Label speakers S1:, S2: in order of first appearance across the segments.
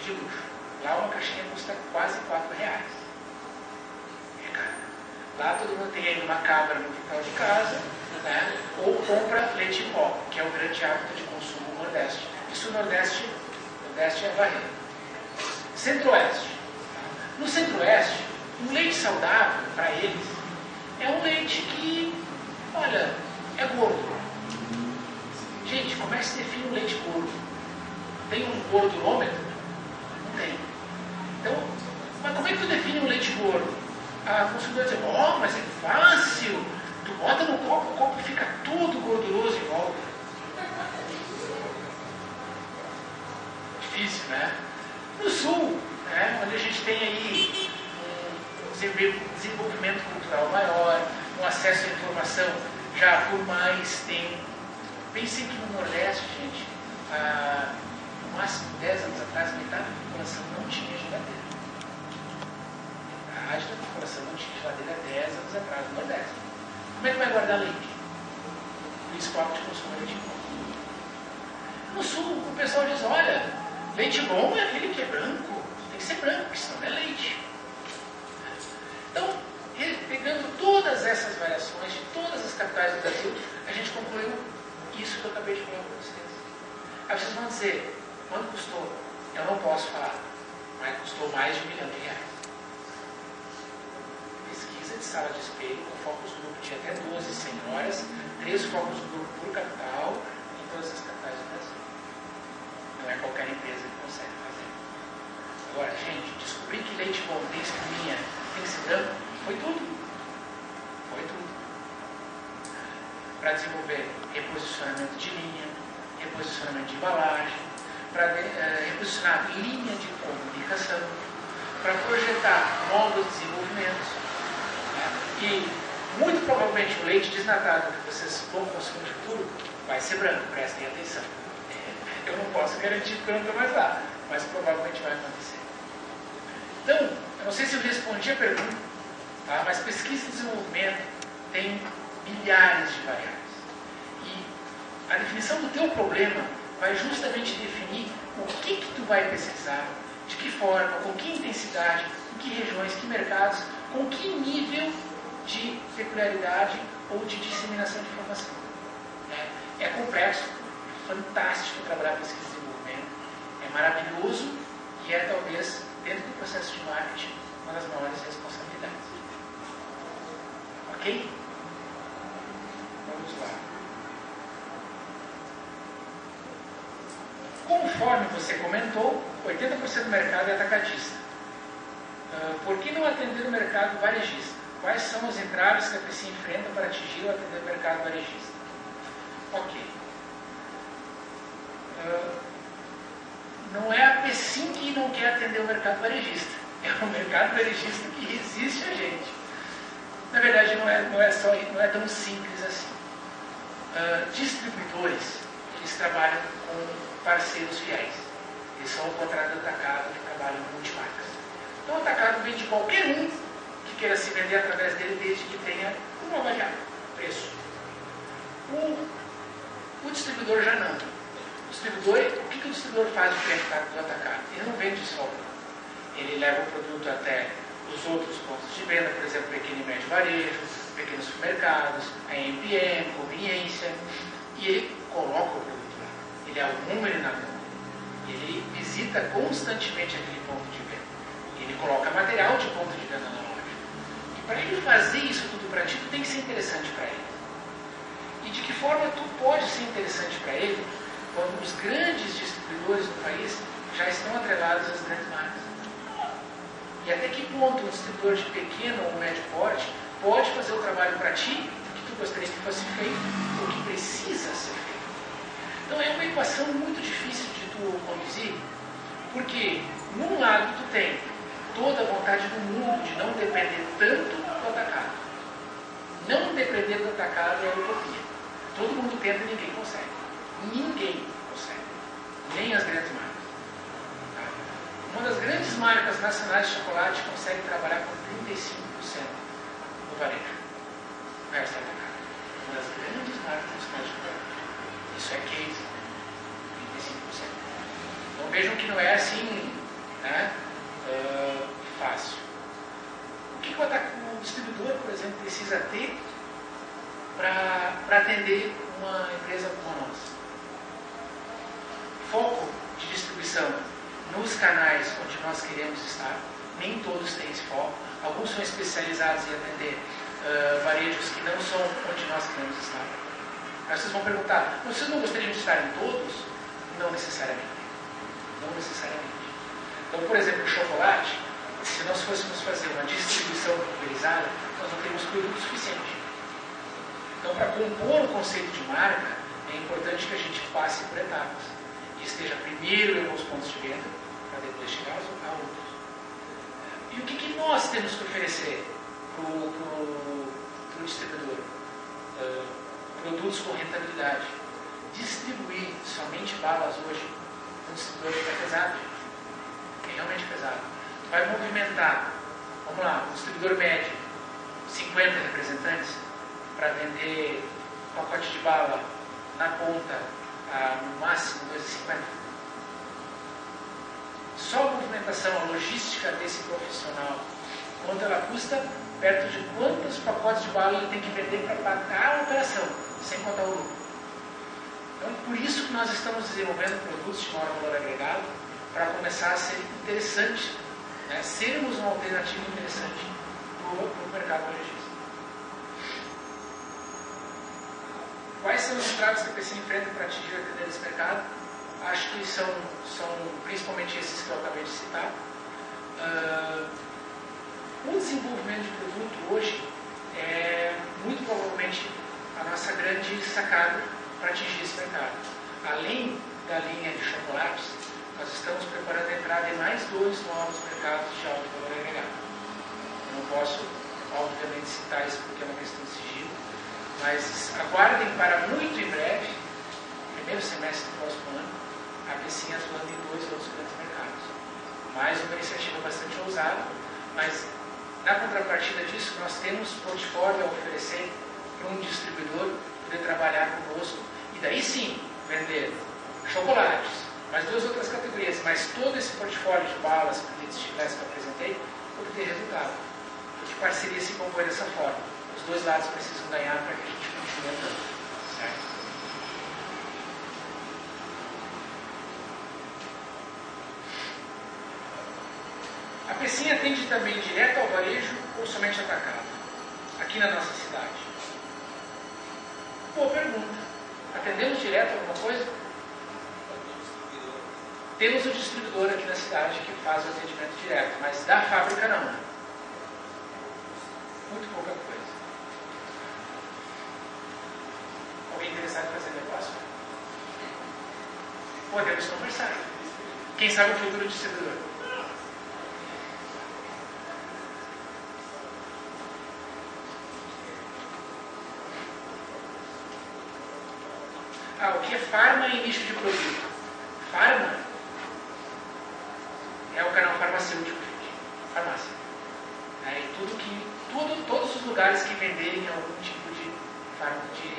S1: de luxo. Lá uma caixinha custa quase R$4. É caro. Lá todo mundo tem aí uma cabra no quintal de casa, né? Ou compra leite em pó, que é o grande hábito de consumo no Nordeste. Isso no Nordeste é a barreira. Centro-Oeste. No Centro-Oeste, um leite saudável, para eles, é um leite que, olha, é gordo. Gente, como é que se define um leite gordo? Tem um gordurômetro? Não tem. Então, mas como é que tu define um leite gordo? A consumidora diz, ó, mas é fácil. Tu bota no copo, o copo fica tudo gorduroso em volta. Difícil, né? No Sul, né, onde a gente tem aí um desenvolvimento cultural maior, um acesso à informação já por mais tempo. Pensem que no Nordeste, gente, no máximo 10 anos atrás, metade da população não tinha geladeira. Metade da população não tinha geladeira 10 anos atrás no Nordeste. Como é que vai guardar leite? Principal de consumo é leite bom. No Sul, o pessoal diz, olha, leite bom é aquele que é branco. Tem que ser branco, porque senão não é leite. Então, pegando todas essas variações de todas as capitais do Brasil, a gente concluiu isso que eu acabei de falar para vocês. Aí vocês vão dizer, quanto custou? Eu não posso falar, mas custou mais de R$1 milhão. Pesquisa de sala de espelho com focus group de até 12 senhoras, 3 focus group por capital em todas as capitais do Brasil. Não é qualquer empresa que consegue fazer. Agora, gente, descobrir que leite bom tem espuminha, tem que ser branco, foi tudo. Foi tudo. Para desenvolver reposicionamento de linha, reposicionamento de embalagem, para reposicionar linha de comunicação, para projetar novos desenvolvimentos. Né? E, muito provavelmente, o leite desnatado que vocês vão consumir no futuro vai ser branco, prestem atenção. Eu não posso garantir porque eu não estou mais lá, mas provavelmente vai acontecer. Então, eu não sei se eu respondi a pergunta, tá? Mas pesquisa e desenvolvimento tem milhares de variáveis. E a definição do teu problema vai justamente definir o que tu vai pesquisar, de que forma, com que intensidade, em que regiões, que mercados, com que nível de peculiaridade ou de disseminação de informação. É complexo, fantástico trabalhar pesquisa e desenvolvimento, é maravilhoso e é talvez, dentro do processo de marketing, uma das maiores responsabilidades. Ok? Vamos lá. Conforme você comentou, 80% do mercado é atacadista. Por que não atender o mercado varejista? Quais são os entraves que a Peccin enfrenta para atingir ou atender o mercado varejista? Ok. Não é a Peccin que não quer atender o mercado varejista. É o mercado varejista que resiste a gente. Na verdade, não é tão simples assim. Distribuidores, eles trabalham com parceiros fiéis. Eles são o contrário do atacado, que trabalham com multimarcas. Então, o atacado vende qualquer um que queira se vender através dele, desde que tenha uma variável, preço. O distribuidor já não. O que o distribuidor faz diferente do atacado? Ele não vende só. Ele leva o produto até os outros pontos de venda, por exemplo, pequeno e médio varejo, pequenos supermercados, a MPM, conveniência, e ele coloca o produto lá. Ele é um número na mão. Ele visita constantemente aquele ponto de venda. Ele coloca material de ponto de venda na loja. E para ele fazer isso tudo para ti, tu tem que ser interessante para ele. E de que forma tu pode ser interessante para ele quando os grandes distribuidores do país já estão atrelados às grandes marcas? E até que ponto um distribuidor de pequeno ou médio porte pode fazer o trabalho para ti que tu gostaria que fosse feito ou que precisa ser feito? Então é uma equação muito difícil de tu conduzir, porque num lado tu tem toda a vontade do mundo de não depender tanto do atacado. Não depender do atacado é utopia. Todo mundo tenta e ninguém consegue. Ninguém consegue. Nem as grandes marcas. Tá? Uma das grandes marcas nacionais de chocolate consegue trabalhar com 35% no varejo. O resto é atacado. Uma das grandes marcas nacionais de chocolate. Isso é case. 35%. Então vejam que não é assim distribuidor, por exemplo, precisa ter para atender uma empresa como a nossa? Foco de distribuição nos canais onde nós queremos estar. Nem todos têm esse foco. Alguns são especializados em atender varejos que não são onde nós queremos estar. Aí vocês vão perguntar, vocês não gostariam de estar em todos? Não necessariamente. Não necessariamente. Então, por exemplo, o chocolate, se nós fôssemos fazer uma distribuição pulverizada, nós não teríamos produto suficiente. Então, para compor o conceito de marca, é importante que a gente passe por etapas. E esteja primeiro em alguns pontos de venda, para depois chegar a outros. E o que nós temos que oferecer para o distribuidor? Produtos com rentabilidade. Distribuir somente balas hoje, um distribuidor é pesado. É realmente pesado. Vai movimentar, vamos lá, um distribuidor médio, 50 representantes, para vender um pacote de bala na ponta a no máximo 2,50. Só a movimentação, a logística desse profissional, quanto ela custa, perto de quantos pacotes de bala ele tem que vender para pagar a operação, sem contar o lucro. Então, por isso que nós estamos desenvolvendo produtos de maior valor agregado, para começar a ser interessante, né? Sermos uma alternativa interessante para o mercado varejista. Quais são os entraves que a Peccin enfrenta para atingir a atender esse mercado? Acho que são principalmente esses que eu acabei de citar. O desenvolvimento de produto hoje é muito provavelmente a nossa grande sacada para atingir esse mercado. Além da linha de chocolates, nós estamos preparando a entrada em mais 2 novos mercados de alto valor agregado. Eu não posso, obviamente, citar isso porque é uma questão de sigilo, mas aguardem para muito em breve, primeiro semestre do próximo ano, a Peccin atuando em 2 outros grandes mercados. Mais uma iniciativa bastante ousada, mas na contrapartida disso, nós temos portfólio a oferecer para um distribuidor poder trabalhar conosco e daí sim vender chocolates, mais 2 outras categorias, mas todo esse portfólio de balas, produtos de classe que eu apresentei, obter resultado. Porque parceria se compõe dessa forma. Os 2 lados precisam ganhar para que a gente continue andando. Certo? A Peccin atende também direto ao varejo ou somente atacado? Aqui na nossa cidade. Boa pergunta. Atendemos direto alguma coisa? Temos um distribuidor aqui na cidade que faz o atendimento direto, mas da fábrica não. Muito pouca coisa. Alguém interessado em fazer negócio? Podemos conversar. Quem sabe o futuro do distribuidor? O que é farma e nicho de produto? Farma é o canal farmacêutico, gente. Farmácia. E todos os lugares que venderem algum tipo de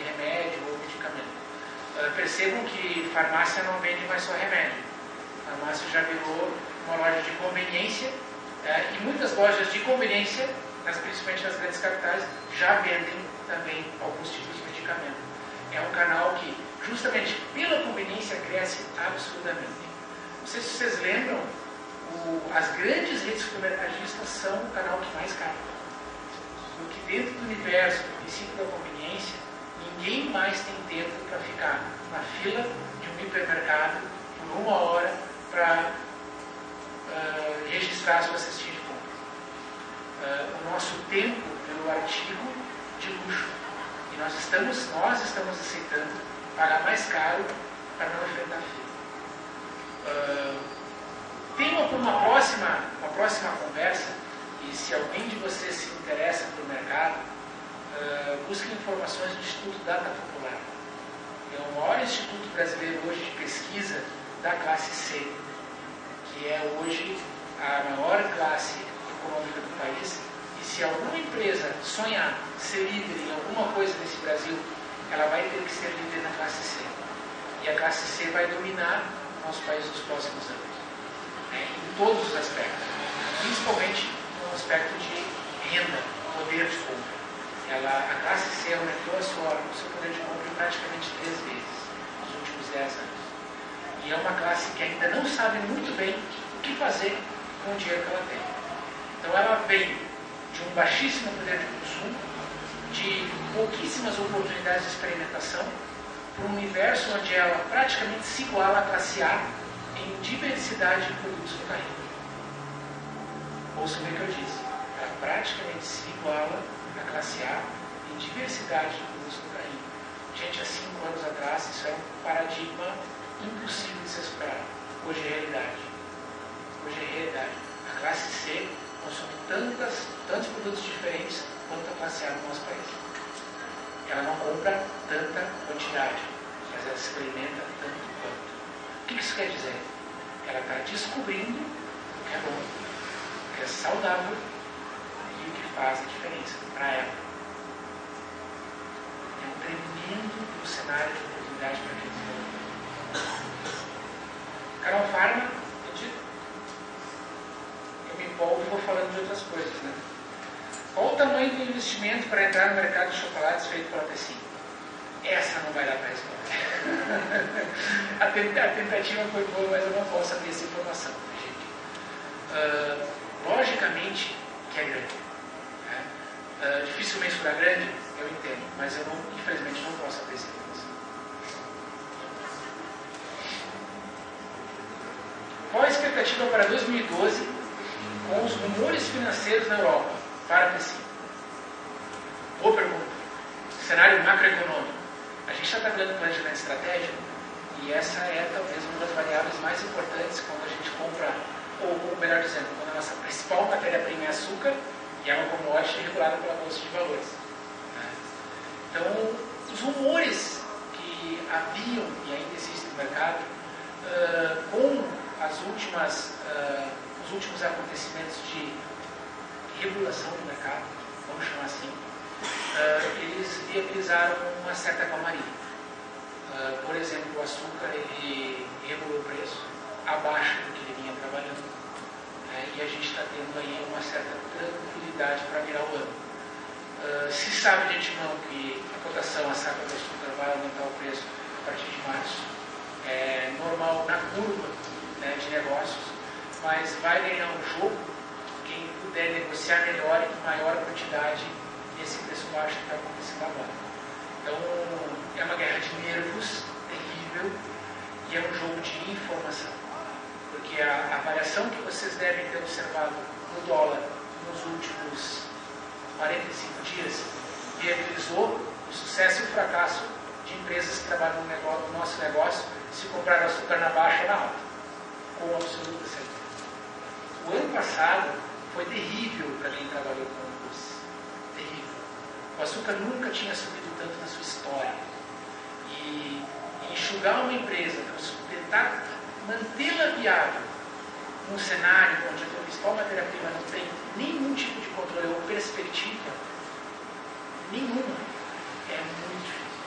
S1: remédio ou medicamento. Percebam que farmácia não vende mais só remédio. Farmácia já virou uma loja de conveniência e muitas lojas de conveniência, principalmente nas grandes capitais, já vendem também alguns tipos de medicamento. É um canal que, justamente pela conveniência, cresce absurdamente. Não sei se vocês lembram, as grandes redes supermercadistas são o canal que mais cai. Porque dentro do universo do princípio da conveniência, ninguém mais tem tempo para ficar na fila de um hipermercado por 1 hora para registrar a sua cestinha de compra. O nosso tempo pelo artigo de luxo. E nós estamos aceitando pagar mais caro para não enfrentar fila. Tem uma próxima conversa, e se alguém de vocês se interessa pelo mercado, busquem informações do Instituto Data Popular. É o maior instituto brasileiro hoje de pesquisa da classe C, que é hoje a maior classe econômica do país. E se alguma empresa sonhar ser líder em alguma coisa nesse Brasil, ela vai ter que ser líder na classe C. E a classe C vai dominar o nosso país nos próximos anos. Em todos os aspectos. Principalmente no aspecto de renda. poder de compra. A classe C aumentou o seu poder de compra praticamente 3 vezes nos últimos 10 anos. E é uma classe que ainda não sabe muito bem o que fazer com o dinheiro que ela tem. Então ela vem de um baixíssimo poder de consumo, de pouquíssimas oportunidades de experimentação, para um universo onde ela praticamente se iguala à classe A em diversidade de produtos no carrinho. Ouçam bem o que eu disse. Ela praticamente se iguala à classe A em diversidade de produtos no carrinho. Gente, há 5 anos atrás, isso era um paradigma impossível de ser superado. Hoje é realidade. Hoje é realidade. A classe C consome tantos produtos diferentes quanto a classe A no nosso país. Ela não compra tanta quantidade, mas ela experimenta tanto quanto. O que isso quer dizer? Ela está descobrindo o que é bom, o que é saudável e o que faz a diferença para ela. É um tremendo cenário de oportunidade para quem desenvolve. Carol Farma, eu me empolgo e vou falando de outras coisas, né? Qual o tamanho do investimento para entrar no mercado de chocolates feito pela Peccin? Essa não vai dar para responder. A tentativa foi boa, mas eu não posso abrir essa informação, gente. Logicamente que é grande. Né? Difícil mensurar grande, eu entendo, mas eu infelizmente não posso abrir essa informação. Qual a expectativa para 2012 com os rumores financeiros na Europa para a Peccin? Boa pergunta. Cenário macroeconômico. A gente está trabalhando com planejamento estratégico e essa é talvez uma das variáveis mais importantes quando a gente compra, ou melhor dizendo, quando a nossa principal matéria-prima é açúcar e é uma commodity regulada pela Bolsa de Valores. Né? Então, os rumores que haviam e ainda existem no mercado, com os últimos acontecimentos de regulação do mercado, vamos chamar assim, eles viabilizaram uma certa calmaria. Por exemplo, o açúcar ele regulou o preço abaixo do que ele vinha trabalhando, e a gente está tendo aí uma certa tranquilidade para virar o ano. Se sabe de antemão que a cotação, a saca do açúcar vai aumentar o preço a partir de março, é normal na curva, né, de negócios, mas vai ganhar um jogo quem puder negociar melhor e com maior quantidade esse preço baixo que está acontecendo agora. Então, é uma guerra de nervos terrível e é um jogo de informação. Porque a variação que vocês devem ter observado no dólar nos últimos 45 dias viabilizou o sucesso e o fracasso de empresas que trabalham no nosso negócio se compraram açúcar na baixa ou na alta, com absoluta certeza. O ano passado foi terrível para quem trabalhou com doce. Terrível. O açúcar nunca tinha subido tanto na sua história. E enxugar uma empresa, tentar mantê-la viável num cenário onde a tua principal matéria-prima não tem nenhum tipo de controle ou perspectiva nenhuma, é muito difícil.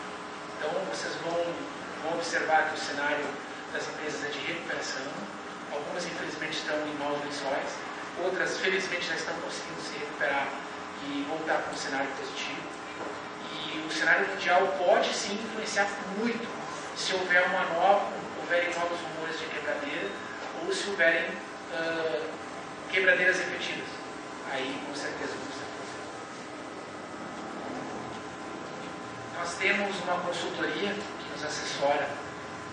S1: Então vocês vão observar que o cenário das empresas é de recuperação. Algumas infelizmente estão em maus lençóis, outras felizmente já estão conseguindo se recuperar e voltar para um cenário positivo. E o cenário mundial pode sim influenciar muito se houverem novos rumores de quebradeira ou se houverem quebradeiras efetivas. Aí com certeza vamos ter problema. Nós temos uma consultoria que nos assessora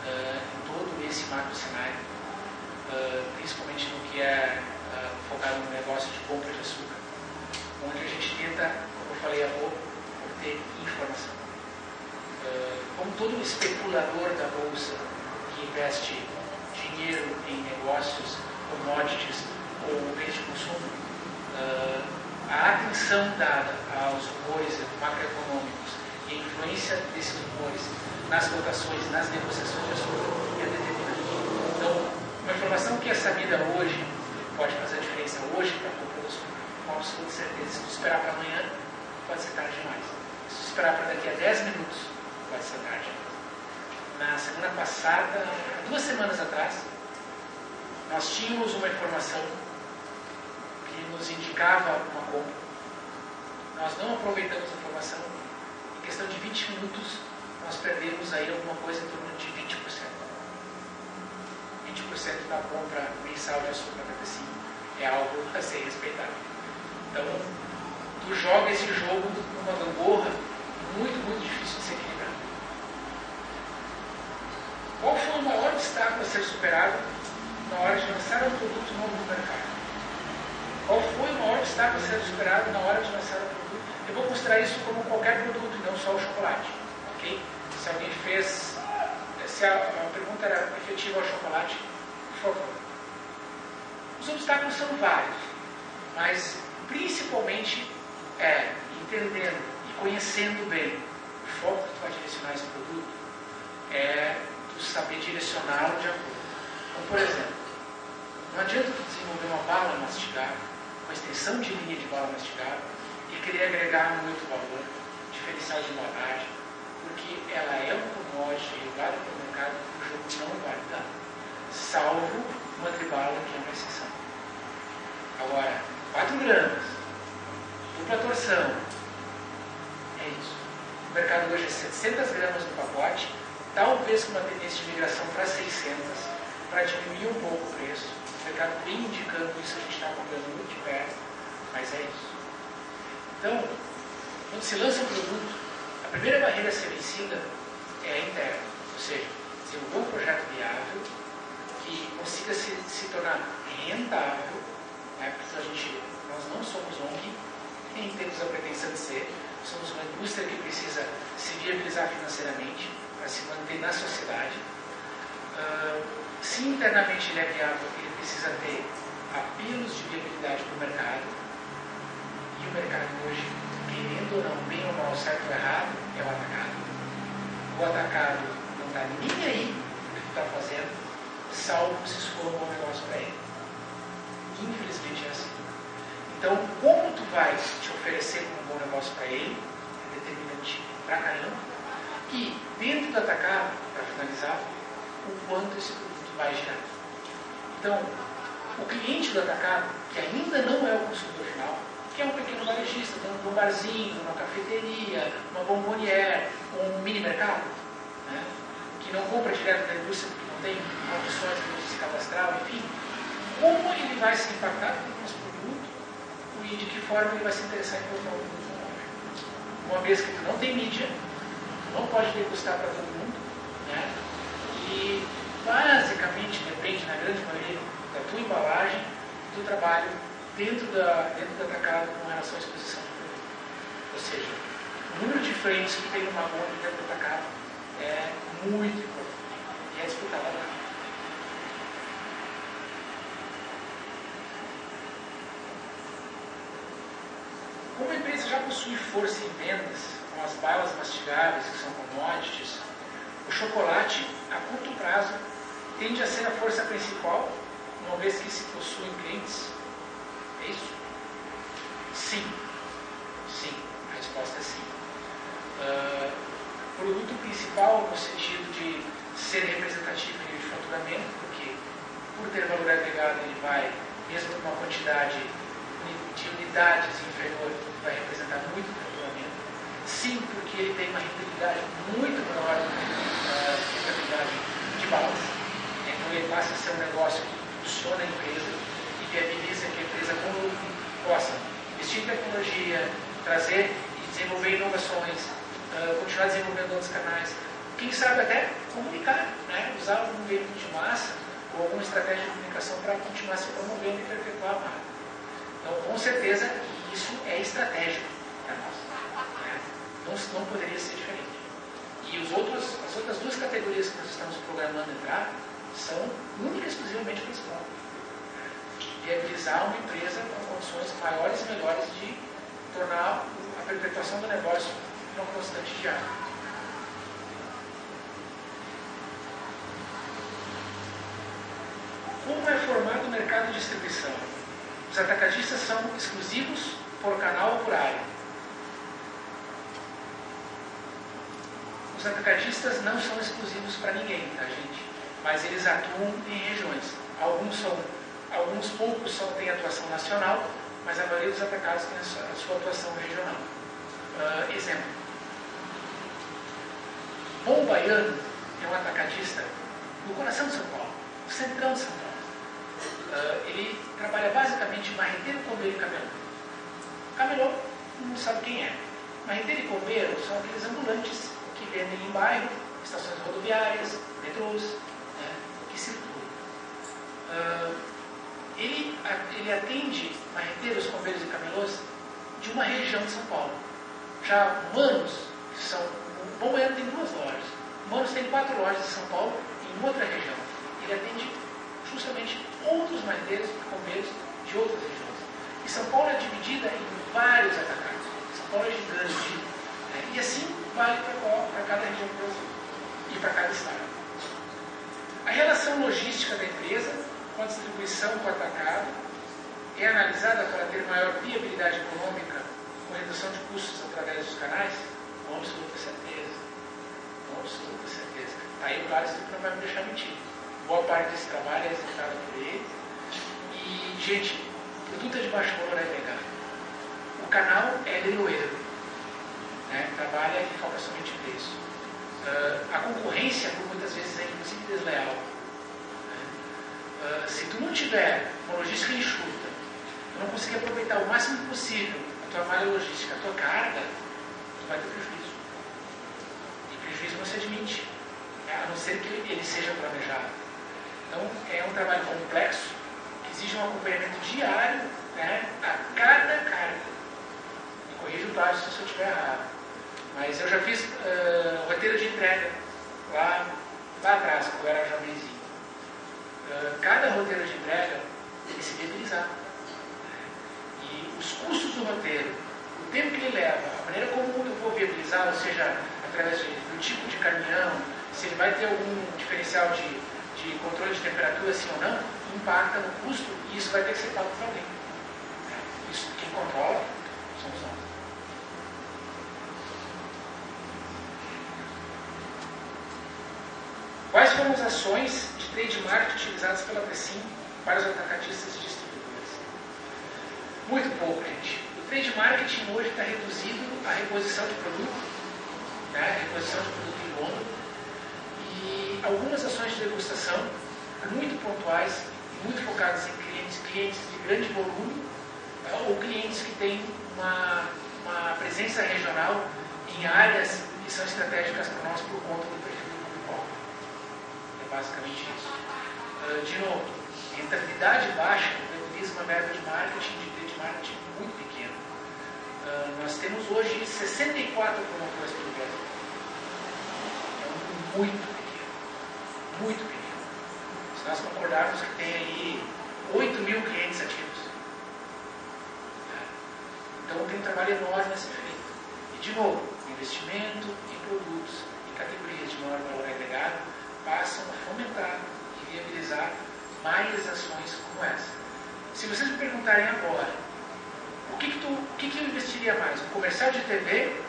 S1: em todo esse macro cenário, principalmente no que é focado no negócio de compra de açúcar, onde a gente tenta, como eu falei há pouco, obter informação. Como todo especulador da bolsa que investe dinheiro em negócios, commodities ou bens de consumo, a atenção dada aos rumores macroeconômicos e a influência desses rumores nas cotações, nas negociações de açúcar é determinante. Então, uma informação que é sabida hoje, pode fazer a diferença hoje para a compra do açúcar, com absoluta certeza. Se tu esperar para amanhã, pode ser tarde demais. Se tu esperar para daqui a 10 minutos, pode ser tarde. Na semana passada, 2 semanas atrás, nós tínhamos uma informação que nos indicava uma compra nós não aproveitamos a informação, em questão de 20 minutos, nós perdemos aí alguma coisa em torno de 20%. 20% da compra mensal de açúcar da Peccin é algo a ser respeitado. Então, tu joga esse jogo numa gangorra muito, muito difícil de se equilibrar. Qual foi o maior obstáculo a ser superado na hora de lançar um produto novo no mercado? Qual foi o maior obstáculo a ser superado na hora de lançar um produto? Eu vou considerar isso como qualquer produto e não só o chocolate. Ok? Se alguém fez... Se a pergunta era efetiva ao chocolate, por favor. Os obstáculos são vários, mas principalmente entendendo e conhecendo bem o foco que tu vai direcionar esse produto, tu saber direcioná-lo de acordo. Então, por exemplo, não adianta tu desenvolver uma bala mastigável, uma extensão de linha de bala mastigável e querer agregar muito valor, diferencial de embalagem, porque ela é um commodity regulado pelo mercado que o jogo não vai dar, salvo uma tribala que é uma exceção. Agora, 4 gramas, dupla torção, é isso. O mercado hoje é 700 gramas no pacote, talvez com uma tendência de migração para 600, para diminuir um pouco o preço. O mercado vem indicando isso, a gente está acompanhando muito de perto, mas é isso. Então, quando se lança um produto, a primeira barreira a ser vencida é a interna, ou seja, desenvolver um projeto viável que consiga se tornar rentável, né? Porque nós não somos ONG, nem temos a pretensão de ser, somos uma indústria que precisa se viabilizar financeiramente para se manter na sociedade. Se internamente ele é viável, ele precisa ter apelos de viabilidade para o mercado, e o mercado hoje, querendo ou não, bem ou mal, certo ou errado, é o atacado. O atacado não está nem aí o que tu está fazendo, salvo se isso for um bom negócio para ele. Infelizmente é assim. Então, como tu vai te oferecer como um bom negócio para ele, é determinante pra caramba. E dentro do atacado, para finalizar, o quanto esse produto vai girar. Então, o cliente do atacado, que ainda não é o consumidor final, que é um pequeno varejista, um barzinho, uma cafeteria, uma bombonière, um mini mercado, né, que não compra direto da indústria porque não tem condições de se cadastrar, enfim, como ele vai se impactar com o nosso produto e de que forma ele vai se interessar em comprar o produto na loja. Uma vez que tu não tem mídia, tu não pode degustar para todo mundo, né, e basicamente depende, na grande maioria, da tua embalagem e do trabalho dentro do atacado com relação à exposição do produto. Ou seja, o número de frentes que tem uma bomba dentro do atacado é muito importante e é disputado lá. Como a empresa já possui força em vendas, com as balas mastigáveis, que são commodities, o chocolate, a curto prazo, tende a ser a força principal, uma vez que se possuem clientes. É isso? Sim. Sim. A resposta é sim. Produto principal no sentido de ser representativo em nível de faturamento, porque por ter valor agregado ele vai, mesmo com uma quantidade de unidades inferior, vai representar muito o faturamento. Sim, porque ele tem uma rentabilidade muito maior do que a rentabilidade de balas. Então ele passa a ser um negócio que funciona a empresa e viabiliza que a empresa possa investir em tecnologia, trazer e desenvolver inovações, continuar desenvolvendo outros canais, quem sabe até comunicar, né? Usar algum veículo de massa ou alguma estratégia de comunicação para continuar se promovendo e perpetuar a marca. Então, com certeza, isso é estratégico para nós. Né? Não poderia ser diferente. E as outras duas categorias que nós estamos programando entrar são única e exclusivamente para escola. Viabilizar uma empresa com condições maiores e melhores de tornar a perpetuação do negócio uma constante diária. Como é formado o mercado de distribuição? Os atacadistas são exclusivos por canal ou por área. Os atacadistas não são exclusivos para ninguém, tá, gente? Mas eles atuam em regiões. Alguns poucos têm atuação nacional, mas a maioria dos atacados tem a sua atuação regional. Exemplo. Bom Baiano é um atacadista no coração de São Paulo, no centrão de São Paulo. Ele trabalha basicamente marreteiro, combeiro e camelô. Camelô, não sabe quem é. Marreteiro e combeiro são aqueles ambulantes que vendem em bairro, estações rodoviárias, metrôs, né, que circulam. Ele atende marreteiros, combeiros e camelôs de uma região de São Paulo. Já humanos, que são... O Bom Bueno tem 2 lojas. Humanos tem 4 lojas de São Paulo em outra região. Ele atende justamente outros marreteiros e combeiros de outras regiões. E São Paulo é dividida em vários atacados. São Paulo é gigante. Né? E assim vale para cada região do Brasil e para cada estado. A relação logística da empresa com a distribuição com o atacado é analisada para ter maior viabilidade econômica com redução de custos através dos canais? Com absoluta certeza. Com absoluta certeza. Aí, claro, isso não vai me deixar mentir. Boa parte desse trabalho é executada por ele. E, gente, produto é de baixo valor agregado. O canal é leiloeiro. Né? Trabalha e foca somente em preço. A concorrência, por muitas vezes, é inclusive desleal. Se tu não tiver uma logística enxuta, tu não conseguir aproveitar o máximo possível a tua malha logística, a tua carga, tu vai ter prejuízo. E prejuízo não se admite, a não ser que ele seja planejado. Então, é um trabalho complexo, que exige um acompanhamento diário, né, a cada carga. Me corrija o Cláudio se eu estiver errado. Mas eu já fiz roteiro de entrega lá atrás, quando eu era jovenzinho. Cada roteiro de entrega tem que se viabilizar. E os custos do roteiro, o tempo que ele leva, a maneira como eu vou viabilizar, ou seja, através do tipo de caminhão, se ele vai ter algum diferencial de controle de temperatura, sim ou não, impacta no custo e isso vai ter que ser pago por alguém. Isso, quem controla somos nós. Quais foram as ações de trade marketing utilizadas pela Peccin para os atacadistas e distribuidores? Muito pouco, gente. O trade marketing hoje está reduzido à reposição de produto, né? Reposição de produto em lono, e algumas ações de degustação muito pontuais e muito focadas em clientes de grande volume, ou clientes que têm uma presença regional em áreas que são estratégicas para nós por conta do perfil do público. É basicamente isso. De novo, rentabilidade baixa utiliza uma verba de marketing, de trade marketing muito pequena. Nós temos hoje 64 promotores pelo Brasil. É um número muito pequeno. Muito pequeno. Se nós concordarmos que tem aí 8 mil clientes ativos. Então tem um trabalho enorme a ser feito. E de novo, investimento em produtos e categorias de maior valor agregado passam a fomentar e viabilizar mais ações como essa. Se vocês me perguntarem agora, o que eu investiria mais? Um comercial de TV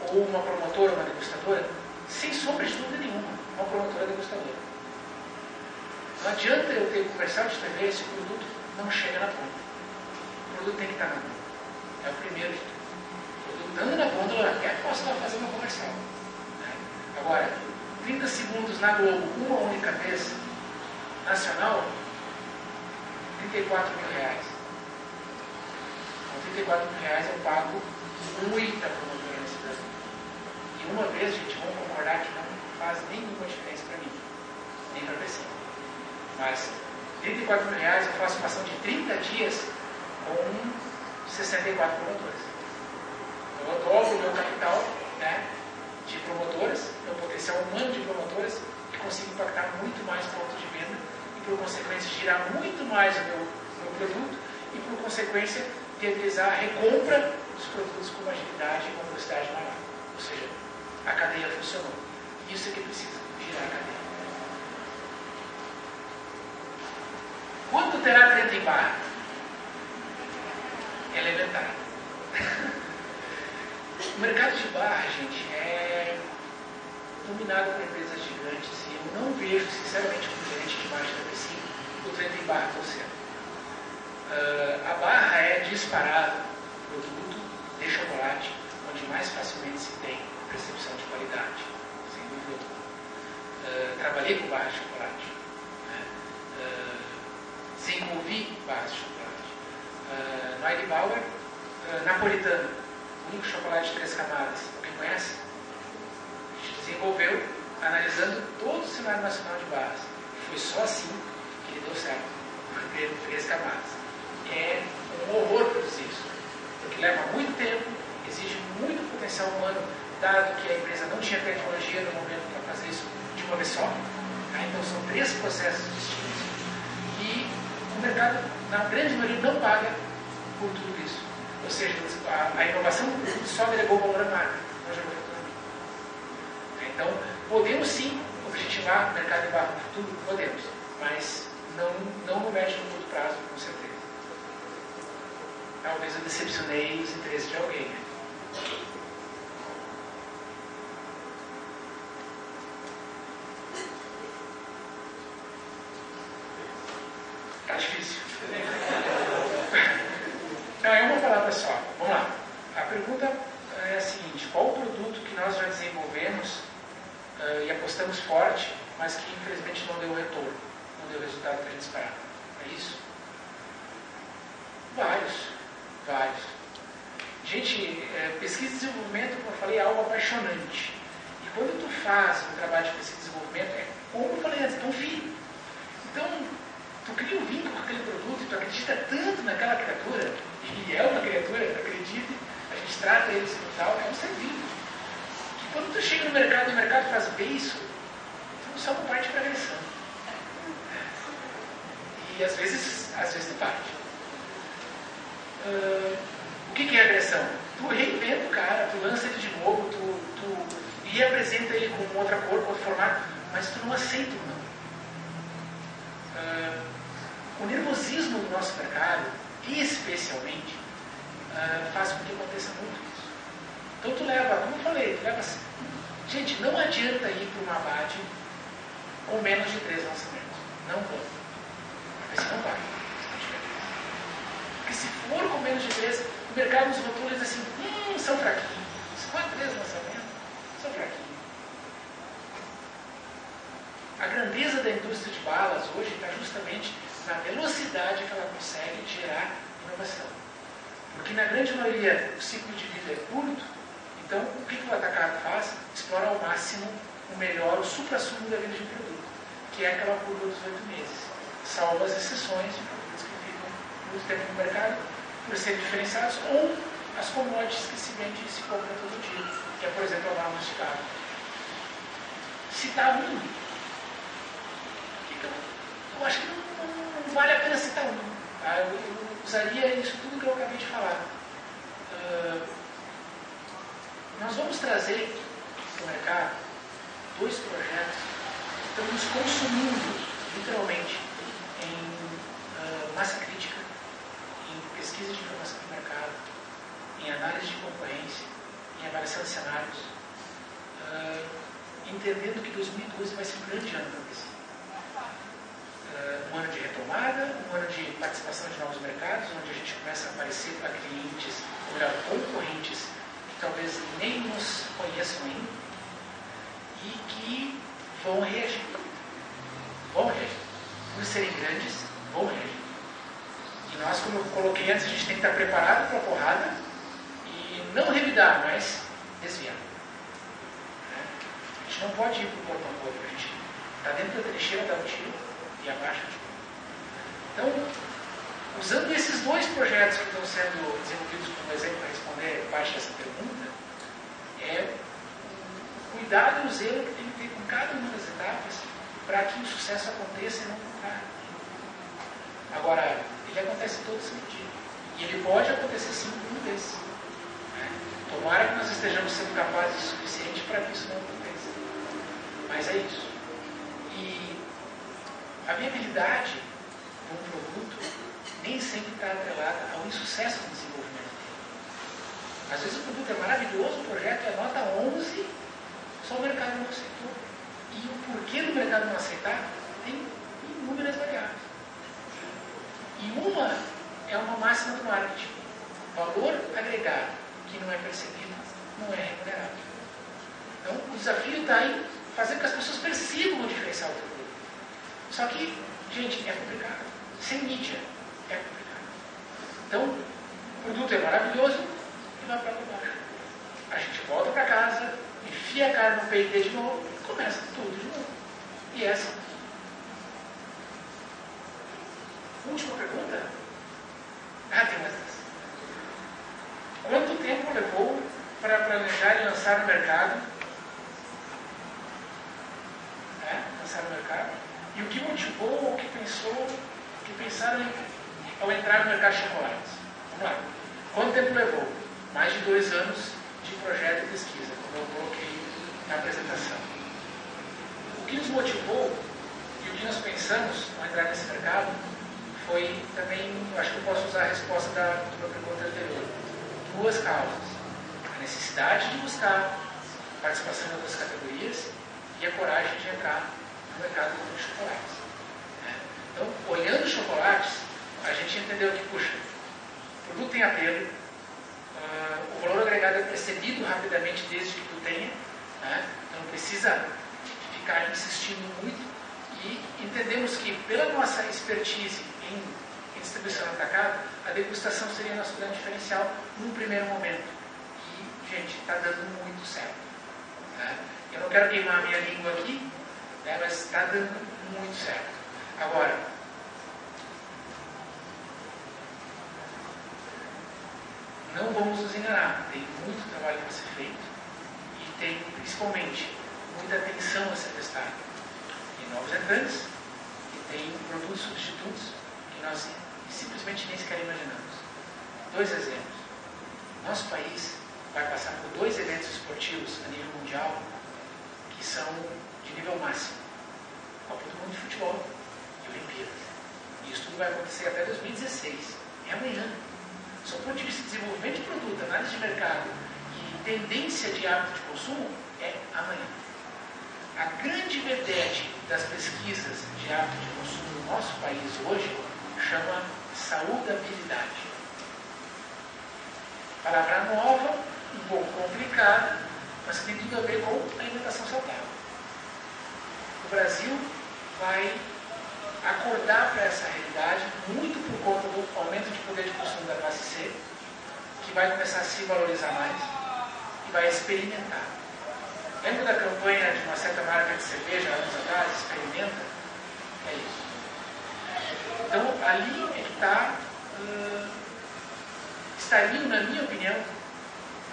S1: ou uma promotora, uma degustadora? Sem sombra de dúvida nenhuma, uma promotora degustadora. Não adianta eu ter um comercial de TV se o produto não chega na ponta. O produto tem que estar na ponta. É o primeiro de tudo. O produto estando na ponta, eu até posso estar fazendo um comercial. Né? Agora, 30 segundos na Globo, uma única vez, nacional, R$34 mil. Com R$34 mil eu pago muita promotora nesse Brasil. E uma vez, gente, vamos concordar que não faz nenhuma diferença para mim, nem para a Peccin. Mas R$34 mil eu faço uma ação de 30 dias com 64 promotores. Eu dobro o meu capital, né, de promotoras, meu potencial humano de promotoras, e consigo impactar muito mais pontos de venda e, por consequência, girar muito mais o meu produto e, por consequência, viabilizar a recompra dos produtos com uma agilidade e uma velocidade maior. Ou seja, a cadeia funcionou. Isso é que precisa, girar a cadeia. Quanto terá treta em barra? Elementar. O mercado de barra, gente, é dominado por empresas gigantes e eu não vejo, sinceramente, como gerente de marketing da Peccin, o treta em barra acontecendo. A barra disparado o produto de chocolate onde mais facilmente se tem percepção de qualidade, sem dúvida alguma. Trabalhei com barras de chocolate, né? Desenvolvi barras de chocolate. No Eidbauer, napolitano, o único chocolate de 3 camadas. Alguém conhece? A gente desenvolveu analisando todo o cenário nacional de barras. Foi só assim que ele deu certo, porque 3 camadas. É um horror produzir isso, porque leva muito tempo, exige muito potencial humano, dado que a empresa não tinha tecnologia no momento para fazer isso de uma vez só. Então são 3 processos distintos e o mercado, na grande maioria, não paga por tudo isso. Ou seja, a inovação só agregou valor à marca, não gerou faturamento. Então, podemos sim objetivar o mercado de barra no futuro? Podemos, mas não no médio e no curto prazo, com certeza. Talvez eu decepcionei os interesses de alguém, né? Tá difícil. Não, é uma palavra só. Vamos lá. A pergunta é a seguinte: qual o produto que nós já desenvolvemos e apostamos forte, mas que infelizmente não deu retorno, não deu o resultado que a gente esperava? É isso? Vários. Gente, pesquisa e desenvolvimento, como eu falei, é algo apaixonante. E quando tu faz um trabalho de pesquisa e desenvolvimento, é como eu falei antes, é um filho. Então, tu cria um vínculo com aquele produto, tu acredita tanto naquela criatura, e é uma criatura, tu acredita, a gente trata eles como tal, é um ser vivo. Que quando tu chega no mercado e o mercado faz bem isso, tu só não parte para agressão. E às vezes tu parte. O que é agressão? Tu reinventa o cara, tu lança ele de novo, e apresenta ele com outra cor, com outro formato, mas tu não aceita o não. O nervosismo do nosso mercado, especialmente, faz com que aconteça muito isso. Então tu leva, como eu falei, gente, não adianta ir para uma abate com menos de 3 lançamentos. Não pode. Porque você não vai. Porque se for com menos de 3, o mercado nos rotula e diz assim, são fraquinhos. Se for 3 lançamentos, são fraquinhos. A grandeza da indústria de balas hoje está justamente na velocidade que ela consegue gerar inovação. Porque na grande maioria o ciclo de vida é curto, então o que o atacado faz? Explora ao máximo o melhor, o supra-sumo da vida de um produto, que é aquela curva dos 8 meses. Salvo as exceções de produtos que ficam muito tempo no mercado por serem diferenciados, ou as commodities que se vende e se compra todo dia, que é, por exemplo, a bala masticada. Citar um, eu acho que não vale a pena citar um. Tá? Eu usaria isso tudo que eu acabei de falar. Nós vamos trazer para o mercado 2 projetos que estão nos consumindo, literalmente, em massa crítica, em pesquisa de informação do mercado, em análise de concorrência, em avaliação de cenários, entendendo que 2012 vai ser um grande ano para a pesquisa. Um ano de retomada, um ano de participação de novos mercados, onde a gente começa a aparecer para clientes, ou melhor, concorrentes, que talvez nem nos conheçam ainda, e que vão reagir. Por serem grandes, vão reagir. E nós, como eu coloquei antes, a gente tem que estar preparado para a porrada e não revidar, mas desviar. A gente não pode ir para o corpo a corpo, a gente está dentro da trincheira, dá um tiro e abaixa. Então, usando esses 2 projetos que estão sendo desenvolvidos como exemplo para responder parte dessa pergunta, é o cuidado e o zelo que tem que ter com cada uma das etapas para que o sucesso aconteça e não o contrário. Agora, ele acontece todo santo dia. E ele pode acontecer sim com um desses. Tomara que nós estejamos sendo capazes o suficiente para que isso não aconteça. Mas é isso. E a viabilidade de um produto nem sempre está atrelada ao insucesso no desenvolvimento. Às vezes o produto é maravilhoso, o projeto é nota 11, só o mercado não aceitou. E o porquê do mercado não aceitar tem inúmeras variáveis. E uma é uma máxima do marketing. valor agregado que não é percebido, não é remunerado. Então, o desafio está em fazer com que as pessoas percebam o diferencial do produto. Só que, gente, é complicado. Sem mídia, é complicado. Então, o produto é maravilhoso e vai para baixo. A gente volta para casa, enfia a cara no peito de novo e começa tudo de novo. E essa. Última pergunta? Tem mais essa. Quanto tempo levou para planejar e lançar no mercado? Lançar no mercado? E o que motivou, o que pensaram ao entrar no mercado de chocolates? Vamos lá. Quanto tempo levou? Mais de 2 anos de projeto e pesquisa, como eu coloquei na apresentação. O que nos motivou e o que nós pensamos ao entrar nesse mercado foi também, acho que eu posso usar a resposta da pergunta anterior. 2 causas. A necessidade de buscar participação em outras categorias e a coragem de entrar no mercado de chocolates. Então, olhando os chocolates, a gente entendeu que, puxa, o produto tem apelo, o valor agregado é percebido rapidamente desde que tu tenha, não precisa ficar insistindo muito, e entendemos que, pela nossa expertise em distribuição atacada, a degustação seria nosso grande diferencial num primeiro momento. E, gente, está dando muito certo. Eu não quero queimar a minha língua aqui, mas está dando muito certo. Agora, não vamos nos enganar. Tem muito trabalho para ser feito e tem, principalmente, muita atenção a ser prestada. Tem novos entrantes e tem produtos substitutos que nós simplesmente nem sequer imaginamos. 2 exemplos. Nosso país vai passar por 2 eventos esportivos a nível mundial que são de nível máximo. Copa do Mundo de Futebol e Olimpíadas. E isso tudo vai acontecer até 2016. É amanhã. Só do ponto de vista de desenvolvimento de produto, análise de mercado e tendência de hábito de consumo, é amanhã. A grande vedete das pesquisas de hábito de consumo no nosso país hoje chama saudabilidade. Palavra nova, um pouco complicada, mas que tem tudo a ver com alimentação saudável. O Brasil vai acordar para essa realidade, muito por conta do aumento de poder de consumo da classe C, que vai começar a se valorizar mais e vai experimentar. Lembra da campanha de uma certa marca de cerveja, anos atrás, experimenta? É isso. Então, ali é que estariam, na minha opinião,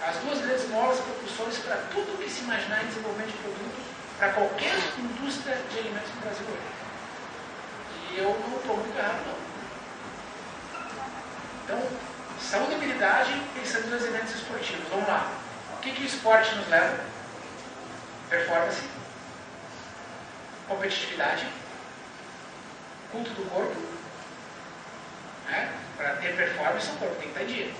S1: as 2 grandes molas propulsores para tudo que se imaginar em desenvolvimento de produto para qualquer indústria de alimentos no Brasil hoje. E eu não estou muito errado, não. Então, saudabilidade pensando nos eventos esportivos. Vamos lá. O que o esporte nos leva? Performance, competitividade, culto do corpo. Para ter performance, o corpo tem que estar em dia.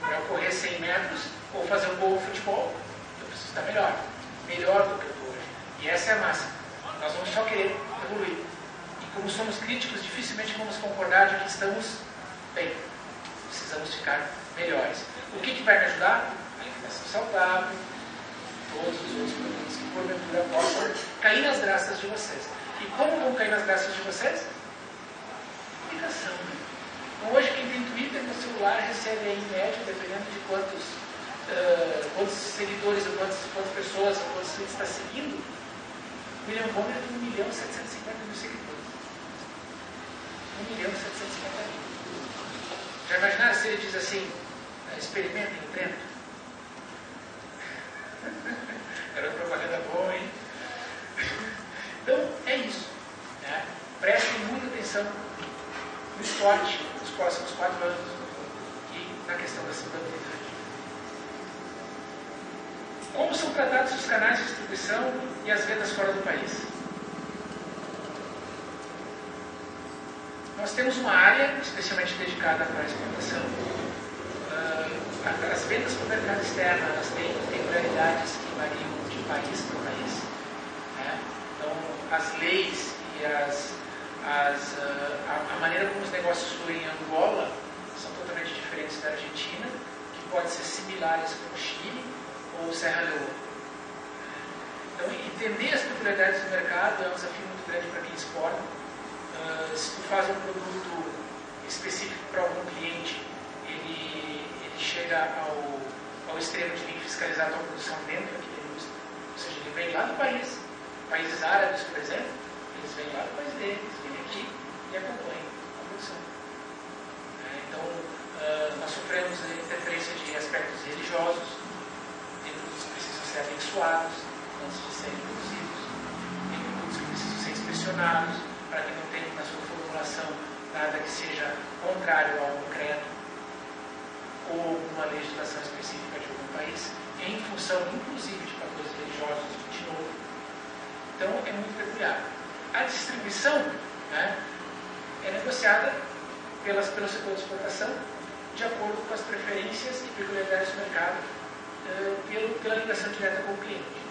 S1: Para eu correr 100 metros ou fazer um gol de futebol, eu preciso estar melhor. Melhor do que eu estou hoje. E essa é a máxima. Nós vamos só querer evoluir. E como somos críticos, dificilmente vamos concordar de que estamos bem. Precisamos ficar melhores. O que vai me ajudar? A alimentação saudável, todos os outros produtos que porventura possam cair nas graças de vocês. E como vão cair nas graças de vocês? Comunicação. Então, hoje, quem tem Twitter no celular recebe aí, em média, dependendo de quantos seguidores, ou quantas pessoas, ou quantos tweets está seguindo, o William Bonner tem 1.750.000 seguidores. 1.750.000. Já imaginaram se ele diz assim, experimentem o tempo? Era uma propaganda boa, hein? Então, é isso. Prestem muita atenção no esporte nos próximos 4 anos e na questão da saudabilidade. Como são tratados os canais de distribuição e as vendas fora do país? Nós temos uma área especialmente dedicada para a exportação. As vendas para o mercado externo, elas têm peculiaridades que variam de país para país. Então, as leis e a maneira como os negócios fluem em Angola são totalmente diferentes da Argentina. pode ser similares com o Chile ou Serra Leoa. Então, entender as peculiaridades do mercado é um desafio muito grande para quem exporta. Se tu faz um produto específico para algum cliente, ele chega ao extremo de vir fiscalizar a tua produção dentro daquele indústria. Ou seja, ele vem lá do país, países árabes, por exemplo, eles vêm lá do país deles, vêm aqui e acompanham a produção. Então, nós sofremos interferência de aspectos religiosos, tem produtos que precisam ser abençoados antes de serem produzidos, tem produtos que precisam ser inspecionados para que não tenha na sua formulação nada que seja contrário ao decreto ou alguma legislação específica de algum país, em função, inclusive, de fatores religiosos, de novo. Então, é muito peculiar. A distribuição, né, é negociada pelo setor de exportação, de acordo com as preferências e peculiaridades do mercado, pela ligação direta com o cliente.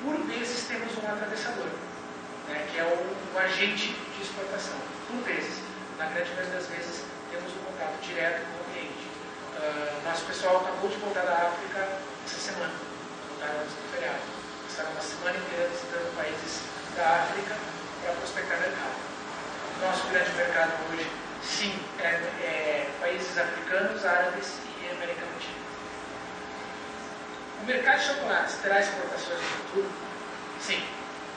S1: Por vezes, temos um atravessador, né, que é o agente de exportação. Por vezes, na grande maioria das vezes, temos um contato direto com o cliente. Nosso pessoal acabou de voltar da África essa semana, voltaram antes do feriado. Estavam uma semana inteira visitando países da África para prospectar mercado. Nosso grande mercado hoje, sim, é países africanos, árabes e América Latina. O mercado de chocolates terá exportações no futuro? Sim,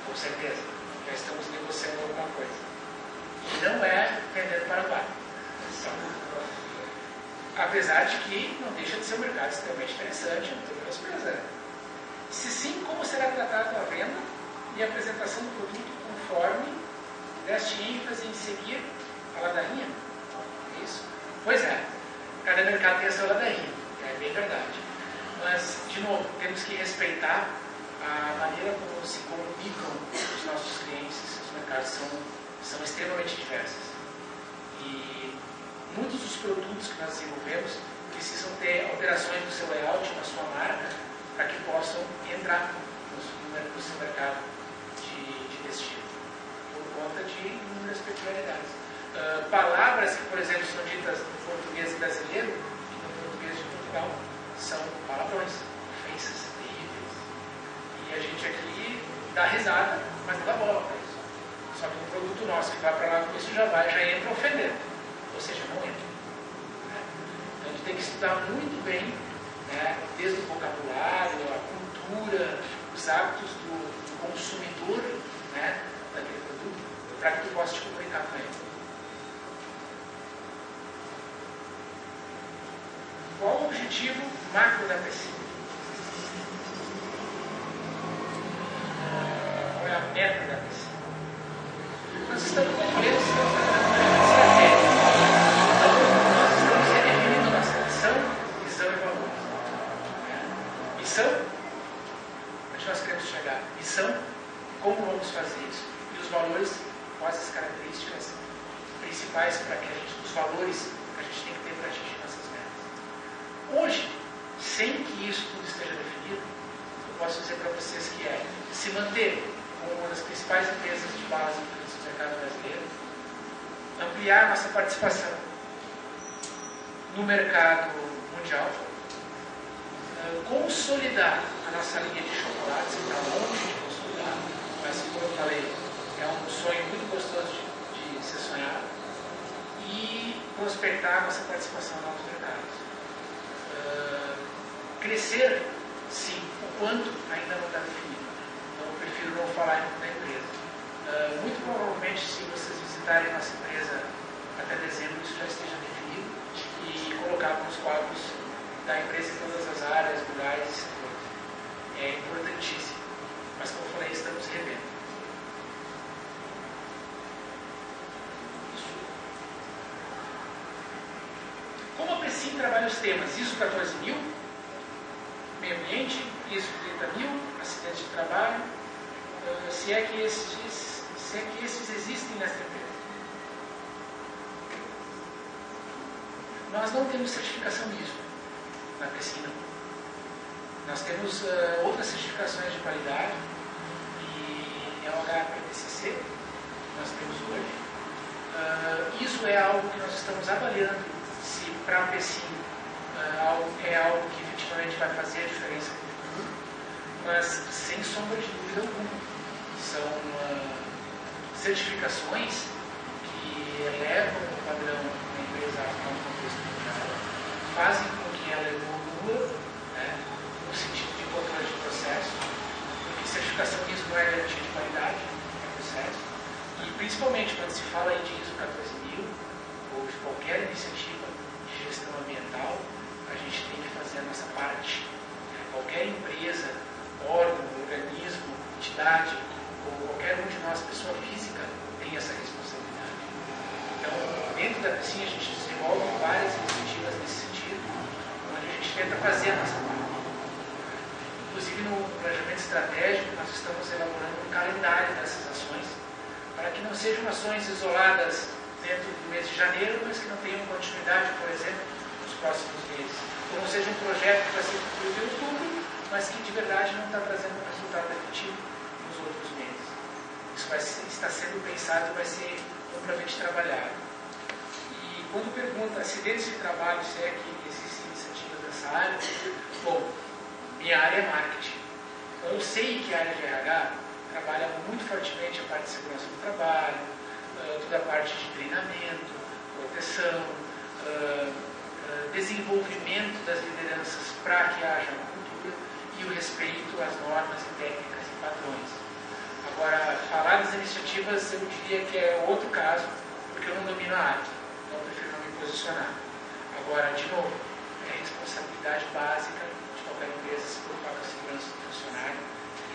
S1: com certeza. Já estamos negociando alguma coisa. E não é vender para o Paraguai. Apesar de que não deixa de ser um mercado extremamente interessante, não estou menosprezando. Se sim, como será tratado a venda e a apresentação do produto conforme deste ênfase em seguir a ladainha? É isso? Pois é, cada mercado tem a sua ladainha, é bem verdade. Mas, de novo, temos que respeitar a maneira como se comunicam os nossos clientes. Os mercados são extremamente diversos. E muitos dos produtos que nós desenvolvemos precisam ter alterações no seu layout, na sua marca, para que possam entrar no seu mercado de destino, por conta de inúmeras peculiaridades. Palavras que, por exemplo, são ditas no português brasileiro e no português de Portugal são palavrões, ofensas terríveis. E a gente aqui dá risada, mas não dá bola para isso. Só que um produto nosso que vai para lá com isso já entra ofendendo. Ou seja, não entra. Né? Então a gente tem que estudar muito bem, né, desde o vocabulário, a cultura, os hábitos do consumidor, né, daquele produto, para que tu possa te comunicar com ele. Qual o objetivo macro da Peccin? Qual é a meta da Peccin? Nós estamos definindo estratégia. Nós estamos redefinindo nossa missão, visão e valor. Missão, onde nós queremos chegar. Missão, como vamos fazer isso. E os valores, quais as características principais para que os valores que a gente tem que ter para atingir nossas metas. Hoje, sem que isso tudo esteja definido, eu posso dizer para vocês que é se manter como uma das principais empresas de base do mercado brasileiro, ampliar nossa participação no mercado mundial, consolidar a nossa linha de chocolates, para longe de consolidar, mas como eu falei, é um sonho muito gostoso de ser sonhado, e prospectar nossa participação em novos mercados. Crescer, sim, o quanto ainda não está definido. Então eu prefiro não falar da empresa. Muito provavelmente, se vocês visitarem nossa empresa até dezembro, isso já esteja definido e colocado nos quadros da empresa em todas as áreas, lugares e setores. É importantíssimo. Mas, como eu falei, estamos revendo. Como a Peccin trabalha os temas ISO 14000, meio ambiente, ISO 30000, acidentes de trabalho, se é que esses existem nessa empresa. Nós não temos certificação ISO na Peccin, não. Nós temos outras certificações de qualidade, e é o HPPCC, nós temos hoje. Isso é algo que nós estamos avaliando, se para a Peccin é algo que efetivamente vai fazer a diferença no futuro, mas sem sombra de dúvida alguma. São certificações que elevam o padrão da empresa a um contexto mundial, fazem com que ela evolua, né, no sentido de controle de processo, porque certificação ISO não é garantia de qualidade, é processo, e principalmente quando se fala aí de ISO 14000 ou de qualquer iniciativa de gestão ambiental, a gente tem que fazer a nossa parte. Qualquer empresa, órgão, organismo, entidade, ou qualquer um de nós, pessoa física, tem essa responsabilidade. Então, dentro da Peccin, a gente desenvolve várias iniciativas nesse sentido, onde a gente tenta fazer a nossa parte. Inclusive, no planejamento estratégico, nós estamos elaborando um calendário dessas ações, para que não sejam ações isoladas dentro do mês de janeiro, mas que não tenham continuidade, por exemplo, nos próximos meses. Ou não seja um projeto que vai ser concluído em outubro, mas que de verdade não está trazendo um resultado efetivo nos outros meses. Isso está sendo pensado e vai ser amplamente trabalhado. E quando pergunta acidentes de trabalho, se é que existem iniciativas nessa área, bom, minha área é marketing. Então, eu sei que a área de RH trabalha muito fortemente a parte de segurança do trabalho, toda a parte de treinamento, proteção, desenvolvimento das lideranças para que haja uma cultura e o respeito às normas e técnicas e padrões. Agora, falar das iniciativas, eu diria que é outro caso, porque eu não domino a área, então eu prefiro não me posicionar. Agora, de novo, é responsabilidade básica de qualquer empresa se preocupar com a segurança do funcionário.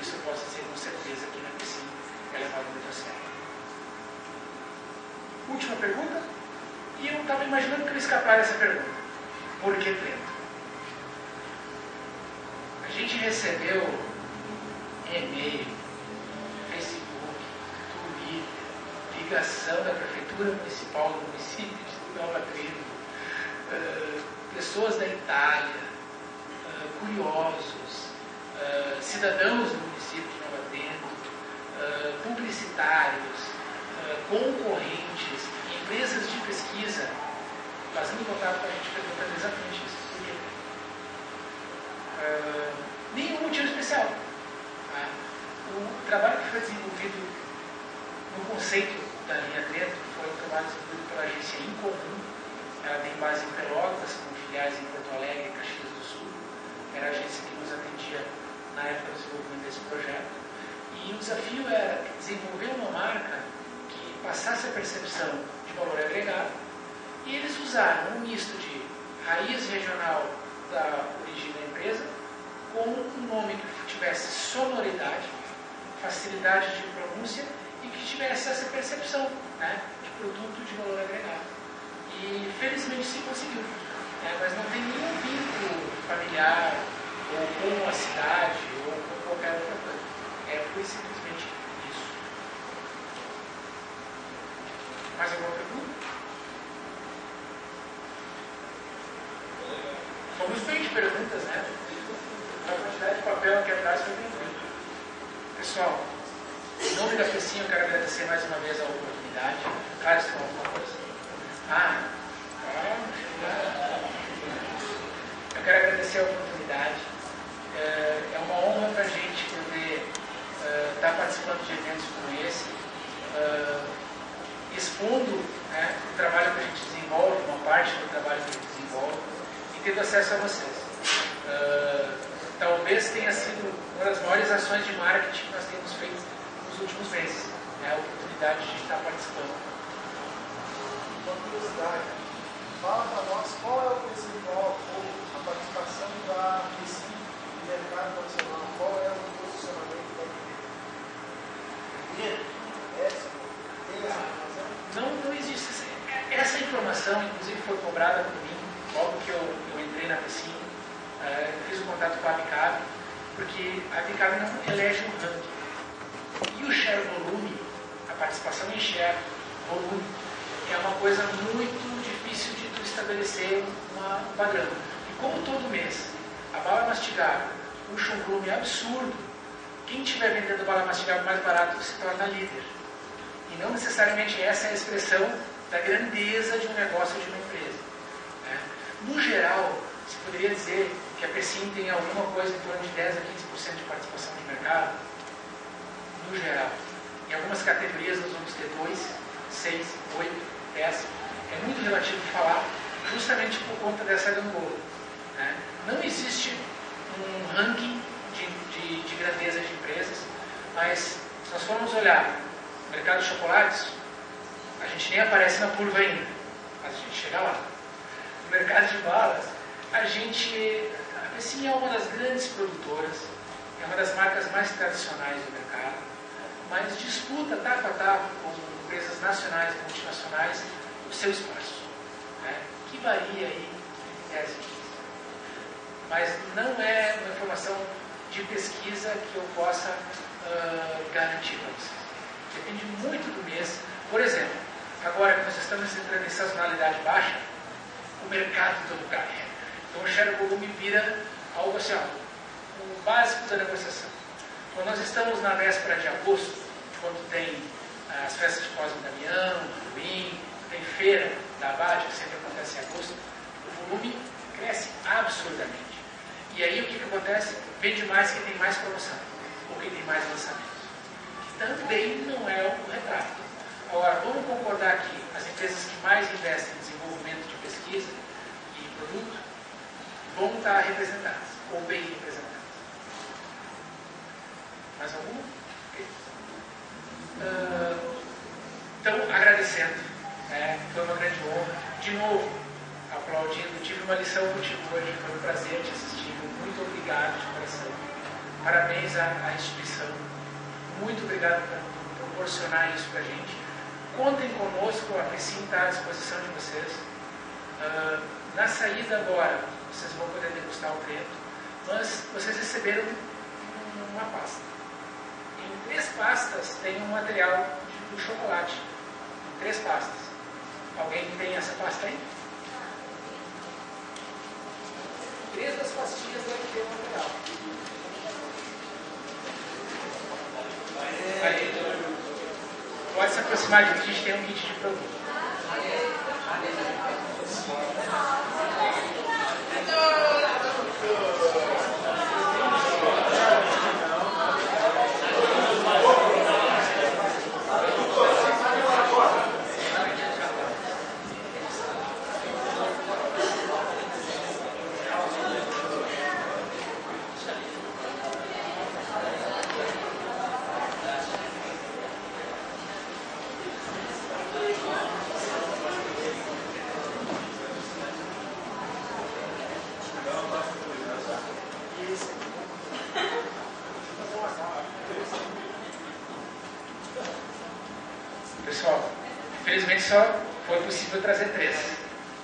S1: Isso eu posso dizer com certeza que na Peccin é levado muito a sério. Última pergunta? E eu estava imaginando que eu ia escapar dessa pergunta. Por que Trento? A gente recebeu e-mail, Facebook, Twitter, ligação da Prefeitura Municipal do município de Nova Trento, pessoas da Itália, curiosos, cidadãos do município de Nova Trento, publicitários, concorrentes, empresas de pesquisa, fazendo contato com a gente perguntando exatamente isso. Por quê? Nenhum motivo especial. O trabalho que foi desenvolvido no conceito da linha Trento foi um trabalho desenvolvido pela agência Incomum. Ela tem base em Pelotas, com filiais em Porto Alegre e Caxias do Sul. Era a agência que nos atendia na época do desenvolvimento desse projeto. E o desafio era desenvolver uma marca que passasse a percepção de valor agregado, e eles usaram um misto de raiz regional da origem da empresa com um nome que tivesse sonoridade, facilidade de pronúncia e que tivesse essa percepção, né, de produto de valor agregado. E felizmente se conseguiu, né, mas não tem nenhum vínculo familiar ou com a cidade ou com qualquer outra coisa. Foi simplesmente isso. Mais alguma pergunta? Fomos bem de perguntas, né? A quantidade de papel aqui atrás foi bem feita. Pessoal, em nome da Peccin, eu quero agradecer mais uma vez a oportunidade. Carlos, tem alguma coisa? Eu quero agradecer a oportunidade. É uma honra para a gente poder estar participando de eventos como esse, expondo, né, o trabalho que a gente desenvolve, uma parte do trabalho que a gente desenvolve, e tendo acesso a vocês. Talvez tenha sido uma das maiores ações de marketing que nós temos feito nos últimos meses, né, a oportunidade de estar participando.
S2: Uma curiosidade, fala para nós qual é o percentual ou a participação da Peccin no mercado nacional, qual é o posicionamento da empresa?
S1: Não existe. Essa informação, inclusive, foi cobrada por mim logo que eu entrei na Peccin. Eu fiz o contato com a Apicab, porque a Apicab não elege um ranking. E o share volume, a participação em share volume, é uma coisa muito difícil de tu estabelecer um padrão. E como todo mês a bala mastigada puxa um volume absurdo, quem estiver vendendo bala mastigada mais barato se torna líder. E não necessariamente essa é a expressão da grandeza de um negócio ou de uma empresa. Né? No geral, se poderia dizer que a Peccin tem alguma coisa em torno de 10 a 15% de participação de mercado, no geral. Em algumas categorias nós vamos ter 2, 6, 8, 10. É muito relativo falar, justamente por conta dessa gangorra, né? Não existe um ranking de grandeza de empresas, mas se nós formos olhar o mercado de chocolates, a gente nem aparece na curva ainda, mas a gente chega lá. No mercado de balas, a Peccin é uma das grandes produtoras, é uma das marcas mais tradicionais do mercado, mas disputa taco a taco com empresas nacionais e multinacionais o seu espaço, né? Que varia aí em 10 dias. Mas não é uma informação de pesquisa que eu possa garantir para vocês. Depende muito do mês. Por exemplo, agora que nós estamos entrando em sazonalidade baixa, o mercado todo cai. Então o share volume vira algo assim, o básico da negociação. Quando nós estamos na véspera de agosto, quando tem as festas de Cosme e Damião, Halloween, tem feira da Abade, que sempre acontece em agosto, o volume cresce absurdamente. E aí o que acontece? Vende mais quem tem mais promoção, ou quem tem mais lançamentos. Que também não é o retrato. Agora, vamos concordar que as empresas que mais investem em desenvolvimento de pesquisa e produto vão estar representadas, ou bem representadas. Mais alguma? Okay. Então, agradecendo, né? Foi uma grande honra. De novo, aplaudindo. Tive uma lição contigo hoje, foi um prazer te assistir. Muito obrigado de coração. Parabéns à instituição. Muito obrigado por proporcionar isso para a gente. Contem conosco, a Peccin está à disposição de vocês. Na saída agora, vocês vão poder degustar o preto, mas vocês receberam uma pasta. Em 3 pastas tem um material do chocolate. 3 pastas. Alguém tem essa pasta aí? 3 das pastinhas devem ter um material. Aí, pode se aproximar de mim, a gente tem um kit de produto. Pessoal, infelizmente só foi possível trazer 3.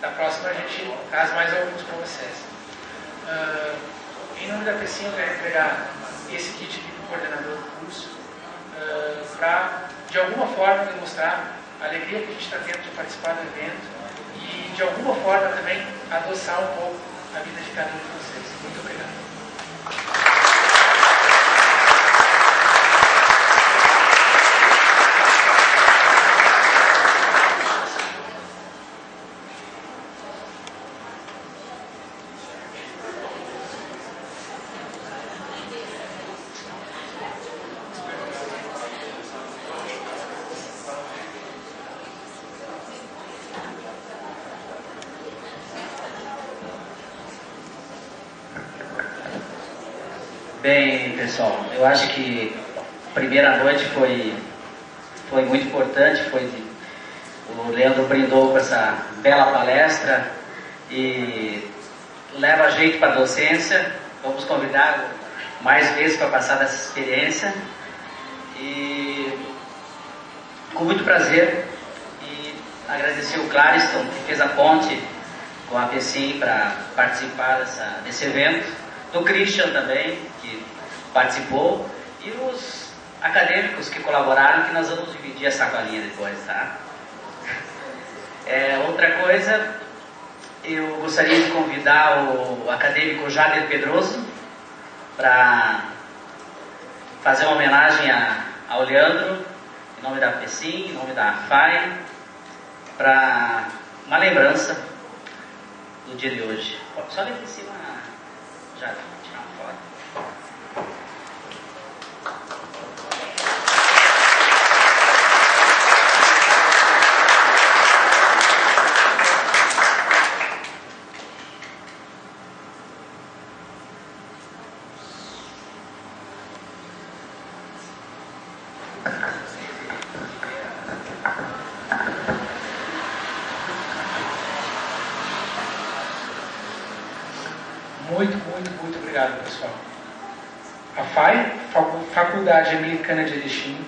S1: Da próxima a gente traz mais alguns para vocês. Em nome da Peccin, eu quero entregar esse kit aqui para o coordenador do curso, para, de alguma forma, demonstrar a alegria que a gente está tendo de participar do evento e, de alguma forma, também adoçar um pouco a vida de cada um de vocês. Muito obrigado.
S3: Bem, pessoal, eu acho que a primeira noite foi muito importante, o Leandro brindou com essa bela palestra e leva jeito para a docência. Vamos convidá-lo mais vezes para passar dessa experiência e com muito prazer, e agradecer o Clariston, que fez a ponte com a Peccin para participar desse evento, do Christian também, que participou, e os acadêmicos que colaboraram, que nós vamos dividir essa sacolinha depois, tá? Outra coisa, eu gostaria de convidar o acadêmico Wagner Pedroso para fazer uma homenagem ao Leandro, em nome da Peccin, em nome da FAE, para uma lembrança. do dia de hoje. Só ali em cima, já tirar uma foto.
S1: Muito obrigado, pessoal. A FAE, Faculdade Americana de Erechim,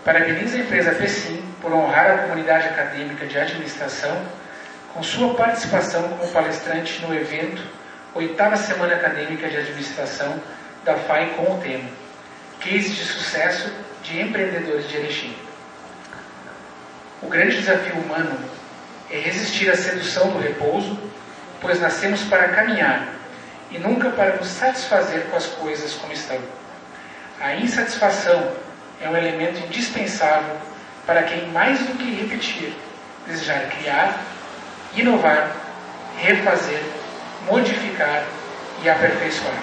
S1: parabeniza a empresa Peccin por honrar a comunidade acadêmica de administração com sua participação como palestrante no evento 8ª Semana Acadêmica de Administração da FAE com o tema Case de Sucesso de Empreendedores de Erechim. O grande desafio humano é resistir à sedução do repouso, pois nascemos para caminhar e nunca para nos satisfazer com as coisas como estão. A insatisfação é um elemento indispensável para quem, mais do que repetir, desejar criar, inovar, refazer, modificar e aperfeiçoar.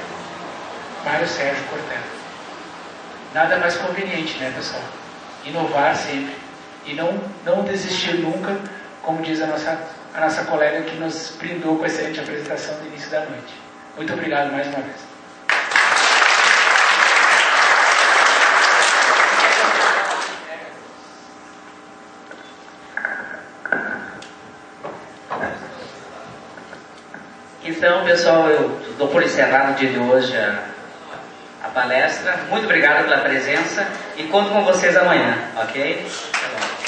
S1: Mário Sérgio Cortella. Nada mais conveniente, né, pessoal? Inovar sempre e não desistir nunca, como diz a nossa colega que nos brindou com a excelente apresentação no início da noite. Muito obrigado mais uma vez.
S3: Então, pessoal, eu dou por encerrado o dia de hoje a palestra. Muito obrigado pela presença e conto com vocês amanhã, ok? Tá bom.